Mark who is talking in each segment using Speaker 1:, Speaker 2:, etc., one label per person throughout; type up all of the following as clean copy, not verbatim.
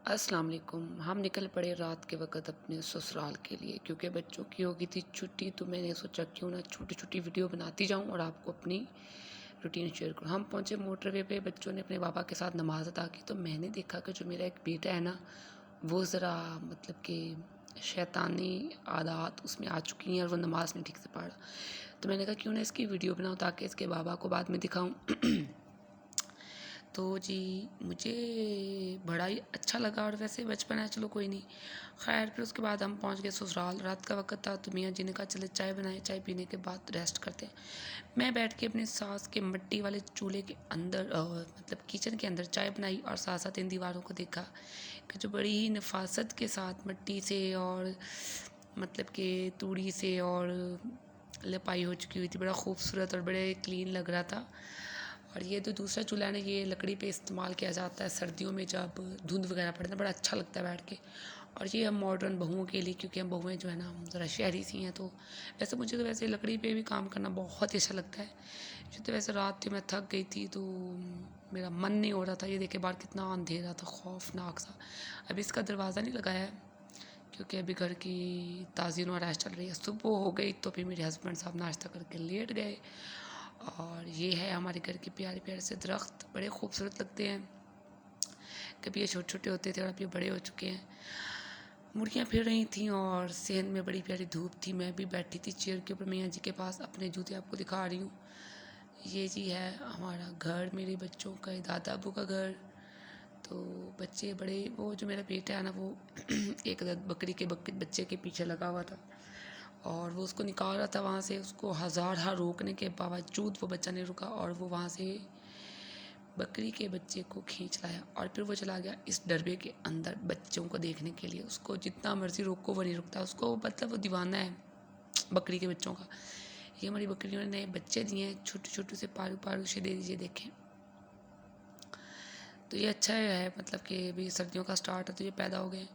Speaker 1: अस्सलाम वालेकुम। हम निकल पड़े रात के वक़्त अपने ससुराल के लिए क्योंकि बच्चों की हो गई थी छुट्टी, तो मैंने सोचा क्यों ना छोटी-छोटी वीडियो बनाती जाऊँ और आपको अपनी रूटीन शेयर करूँ। हम पहुँचे मोटरवे पे, बच्चों ने अपने पापा के साथ नमाज़ अदा की, तो मैंने देखा कि जो मेरा एक बेटा है ना, वो ज़रा मतलब कि शैतानी आदत उसमें आ चुकी हैं और वो नमाज़ नहीं ठीक से पढ़ रहा। तो मैंने कहा क्यों ना इसकी वीडियो बनाऊँ ताकि इसके बाबा को बाद में दिखाऊँ। तो जी, मुझे बड़ा ही अच्छा लगा और वैसे बचपन है, चलो कोई नहीं। ख़ैर फिर उसके बाद हम पहुंच गए ससुराल। रात का वक़्त था तो मियाँ जी ने कहा चले चाय बनाएं, चाय पीने के बाद रेस्ट करते हैं। मैं बैठ के अपनी सास के मिट्टी वाले चूल्हे के अंदर मतलब किचन के अंदर चाय बनाई और साथ साथ इन दीवारों को देखा कि जो बड़ी ही नफासत के साथ मिट्टी से और मतलब कि तूड़ी से और लिपाई हो चुकी हुई थी। बड़ा खूबसूरत और बड़े क्लीन लग रहा था। और ये जो दूसरा चूल्हा है ना, ये लकड़ी पे इस्तेमाल किया जाता है सर्दियों में, जब धुंध वगैरह पड़े ना, बड़ा अच्छा लगता है बैठ के। और ये हम मॉडर्न बहुओं के लिए, क्योंकि हम बहुएं जो है ना हम ज़रा शहरी सी हैं, तो वैसे मुझे तो वैसे लकड़ी पे भी काम करना बहुत ही अच्छा लगता है। जो तो वैसे रात थी, मैं थक गई थी तो मेरा मन नहीं हो रहा था। ये देखे बाहर कितना अंधेरा था, खौफनाक सा। अभी इसका दरवाज़ा नहीं लगाया है क्योंकि अभी घर की ताज़ीन और राइस चल रही है। सुबह हो गई तो फिर मेरे हस्बैंड साहब नाश्ता करके लेट गए। और ये है हमारे घर के प्यारे प्यारे से दरख्त, बड़े खूबसूरत लगते हैं। कभी ये छोटे छोटे होते थे और अब ये बड़े हो चुके हैं। मुर्गियाँ फिर रही थीं और सहन में बड़ी प्यारी धूप थी। मैं भी बैठी थी चेयर के ऊपर मियाँ जी के पास, अपने जूते आपको दिखा रही हूँ। ये जी है हमारा घर, मेरे बच्चों का, दादा अबू का घर। तो बच्चे बड़े, वो जो मेरा बेटा है ना, वो एक बकरी के बच्चे के पीछे लगा हुआ था और वो उसको निकाल रहा था वहाँ से। उसको हज़ार रोकने के बावजूद वो बच्चा नहीं रुका और वो वहाँ से बकरी के बच्चे को खींच लाया और फिर वो चला गया इस डरबे के अंदर बच्चों को देखने के लिए। उसको जितना मर्जी रोको वो नहीं रुकता, उसको मतलब वो दीवाना है बकरी के बच्चों का। ये हमारी बकरियों ने नए बच्चे दिए हैं, छोटे छोटे से पारू पारू से दे दीजिए, देखें। तो ये अच्छा है, मतलब कि अभी सर्दियों का स्टार्ट है तो ये पैदा हो गए।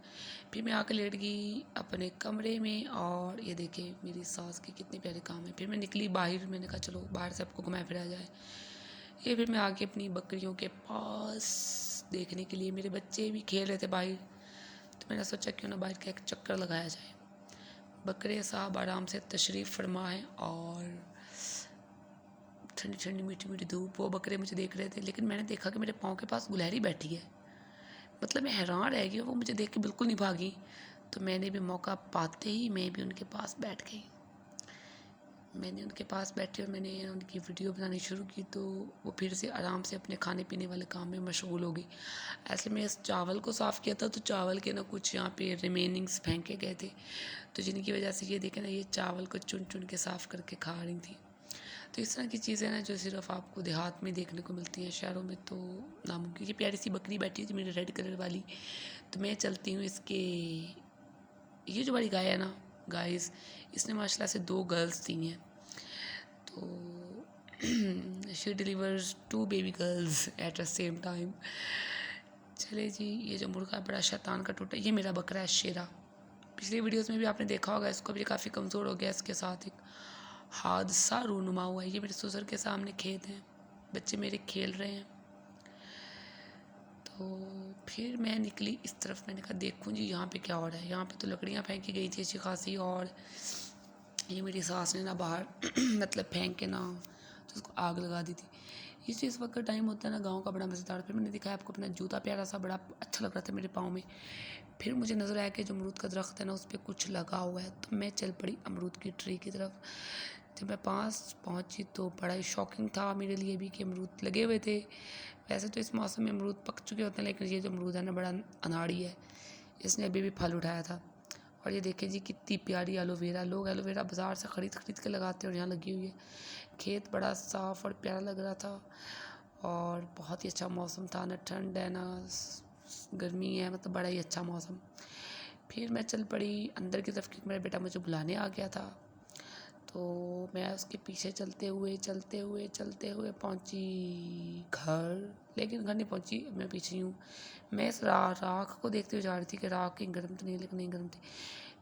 Speaker 1: फिर मैं आकर लेट गई अपने कमरे में और ये देखे मेरी सास के कितने प्यारे काम है। फिर मैं निकली बाहर, मैंने कहा चलो बाहर से आपको घुमाया फिरा जाए। ये फिर मैं आके अपनी बकरियों के पास देखने के लिए, मेरे बच्चे भी खेल रहे थे बाहर, तो मैंने सोचा क्यों ना बाहर का एक चक्कर लगाया जाए। बकरे साहब आराम से तशरीफ़ फरमा है और ठंडी ठंडी मीठी मीठी धूप, वो बकरे मुझे देख रहे थे। लेकिन मैंने देखा कि मेरे पाँव के पास गुलहरी बैठी है। मतलब मैं हैरान रह गई, वो मुझे देख के बिल्कुल नहीं भागी। तो मैंने भी मौका पाते ही मैं भी उनके पास बैठ गई। मैंने उनके पास बैठी और मैंने उनकी वीडियो बनानी शुरू की, तो वो फिर से आराम से अपने खाने पीने वाले काम में मशगूल हो गई। ऐसे मैं इस चावल को साफ़ किया था तो चावल के ना कुछ यहाँ पे रिमेनिंग्स फेंके गए थे, तो जिनकी वजह से ये देखे ना, ये चावल को चुन चुन के साफ़ करके खा रही थी। तो इस तरह की चीज़ें ना जो सिर्फ आपको देहात में देखने को मिलती हैं, शहरों में तो नामुमकिन। ये प्यारी सी बकरी बैठी थी मेरी रेड कलर वाली। तो मैं चलती हूँ इसके, ये जो बड़ी गाय है ना, गाइस, इसने माशाल्लाह से 2 गर्ल्स दी हैं। तो she delivers 2 baby girls at the same time. चले जी, ये जो मुर्गा बड़ा शैतान का टूटा, ये मेरा बकरा है शेरा। पिछली वीडियोस में भी आपने देखा होगा इसको, भी काफ़ी कमज़ोर हो गया। इसके साथ एक हादसा रूनुमा हुआ है। ये मेरे ससुर के सामने खेत हैं, बच्चे मेरे खेल रहे हैं। तो फिर मैं निकली इस तरफ, मैंने कहा देखूँ जी यहाँ पे क्या हो रहा है। यहाँ पे तो लकड़ियाँ फेंकी गई थी अच्छी खासी, और ये मेरी सास ने ना बाहर मतलब फेंक के ना तो उसको आग लगा दी थी। ये जो इस वक्त का टाइम होता है ना गाँव का, बड़ा मज़ेदार। फिर मैंने दिखाया आपको अपना जूता, प्यारा सा, बड़ा अच्छा लग रहा था मेरे पाँव में। फिर मुझे नज़र आया कि जो अमरूद का दरख्त है ना, उस पर कुछ लगा हुआ है, तो मैं चल पड़ी अमरूद की ट्री की तरफ। जब मैं पास पहुंची तो बड़ा ही शॉकिंग था मेरे लिए भी कि अमरूद लगे हुए थे। वैसे तो इस मौसम में अमरूद पक चुके होते हैं, लेकिन ये जो अमरूद है ना, बड़ा अनाड़ी है, इसने अभी भी फल उठाया था। और ये देखें जी कितनी प्यारी एलोवेरा, लोग एलोवेरा बाज़ार से ख़रीद ख़रीद के लगाते हैं और यहाँ लगी हुई है। खेत बड़ा साफ़ और प्यारा लग रहा था और बहुत ही अच्छा मौसम था, ना ठंड है ना गर्मी है, मतलब बड़ा ही अच्छा मौसम। फिर मैं चल पड़ी अंदर की तरफ क्योंकि मेरा बेटा मुझे बुलाने आ गया था। तो मैं उसके पीछे चलते हुए पहुंची घर, लेकिन घर नहीं पहुंची, मैं पीछे ही हूँ। मैं इस राख को देखते हुए जा रही थी कि राख कहीं गर्म तो नहीं, लेकिन नहीं गर्म थी।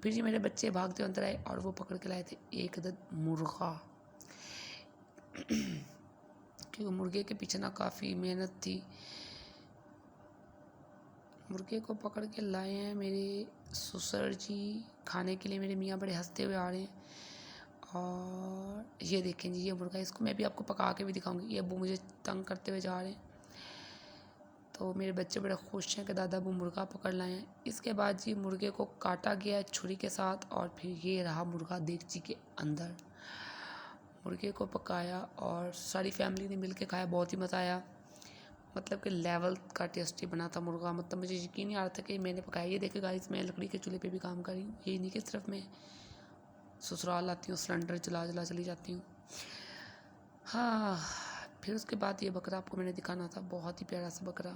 Speaker 1: फिर जी मेरे बच्चे भागते अंदर आए और वो पकड़ के लाए थे एक अदद मुर्गा। क्योंकि मुर्गे के पीछे ना काफ़ी मेहनत थी। मुर्गे को पकड़ के लाए हैं मेरे ससुर जी खाने के लिए। मेरे मियाँ बड़े हंसते हुए आ रहे हैं। और ये देखें जी, ये मुर्गा, इसको मैं भी आपको पका के भी दिखाऊंगी। ये अब्बू मुझे तंग करते हुए जा रहे हैं, तो मेरे बच्चे बड़े खुश हैं कि दादा अब्बू मुर्गा पकड़ लाए हैं। इसके बाद जी मुर्गे को काटा गया छुरी के साथ, और फिर ये रहा मुर्गा देगची के अंदर। मुर्गे को पकाया और सारी फैमिली ने मिल के खाया, बहुत ही मज़ा आया। मतलब कि लेवल का टेस्टी बना था मुर्गा। मतलब मुझे यकीन नहीं आ रहा था कि मैंने पकाया। ये देखिए गाइस, मैं लकड़ी के चूल्हे पे भी काम कर रही हूँ। यही नहीं कि सिर्फ मैं ससुराल आती हूँ सिलेंडर जला जला चली जाती हूँ। हाँ, फिर उसके बाद ये बकरा आपको मैंने दिखाना था, बहुत ही प्यारा सा बकरा।